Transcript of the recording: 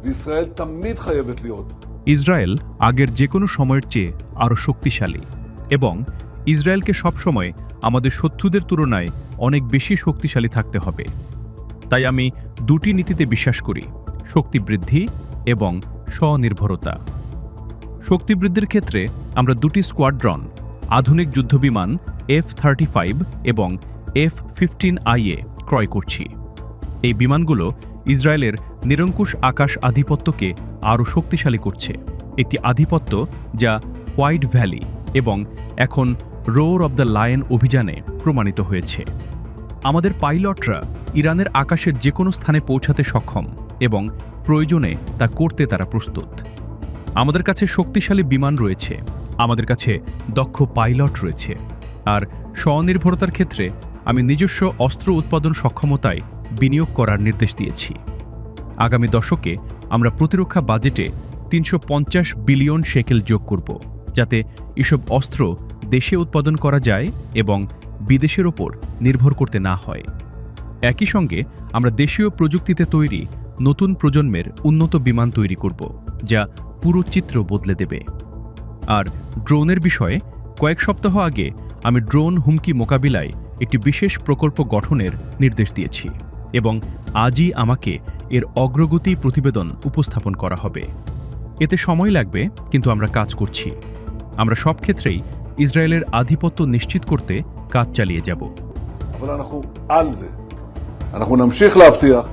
וישראל תמיד חייבת להיות. Israel আগের যে কোনো সময়ের চেয়ে আরও শক্তিশালী এবং ইসরায়েলকে সবসময় আমাদের শত্রুদের তুলনায় অনেক বেশি শক্তিশালী থাকতে হবে। তাই আমি দুটি নীতিতে বিশ্বাস করি: শক্তি বৃদ্ধি এবং স্বনির্ভরতা। শক্তি বৃদ্ধির ক্ষেত্রে আমরা দুটি স্কোয়াড্রন, আধুনিক যুদ্ধবিমান F-35 এবং F-15IA ক্রয় করছি। এই বিমানগুলো ইসরায়েলের নিরঙ্কুশ আকাশ আধিপত্যকে আরও শক্তিশালী করছে, একটি আধিপত্য যা হোয়াইট ভ্যালি এবং এখন রোর অব দ্য লায়ন অভিযানে প্রমাণিত হয়েছে। আমাদের পাইলটরা ইরানের আকাশের যে কোনো স্থানে পৌঁছাতে সক্ষম এবং প্রয়োজনে তা করতে তারা প্রস্তুত। আমাদের কাছে শক্তিশালী বিমান রয়েছে, আমাদের কাছে দক্ষ পাইলট রয়েছে, আর স্বনির্ভরতার ক্ষেত্রে আমি নিজস্ব অস্ত্র উৎপাদন সক্ষমতায় বিনিয়োগ করার নির্দেশ দিয়েছি। আগামী দশকে আমরা প্রতিরক্ষা বাজেটে 350 বিলিয়ন শেকেল যোগ করব, যাতে এসব অস্ত্র দেশে উৎপাদন করা যায় এবং বিদেশের ওপর নির্ভর করতে না হয়। একই সঙ্গে আমরা দেশীয় প্রযুক্তিতে তৈরি নতুন প্রজন্মের উন্নত বিমান তৈরি করব, যা পুরো চিত্র বদলে দেবে। আর ড্রোনের বিষয়ে কয়েক সপ্তাহ আগে আমি ড্রোন হুমকি মোকাবিলায় একটি বিশেষ প্রকল্প গঠনের নির্দেশ দিয়েছি এবং আজই আমাকে এর অগ্রগতি প্রতিবেদন উপস্থাপন করা হবে। এতে সময় লাগবে, কিন্তু আমরা কাজ করছি। আমরা সব ক্ষেত্রেই ইসরায়েলের আধিপত্য নিশ্চিত করতে কাজ চালিয়ে যাব। אבל אנחנו על זה. אנחנו נמשיך להבטיח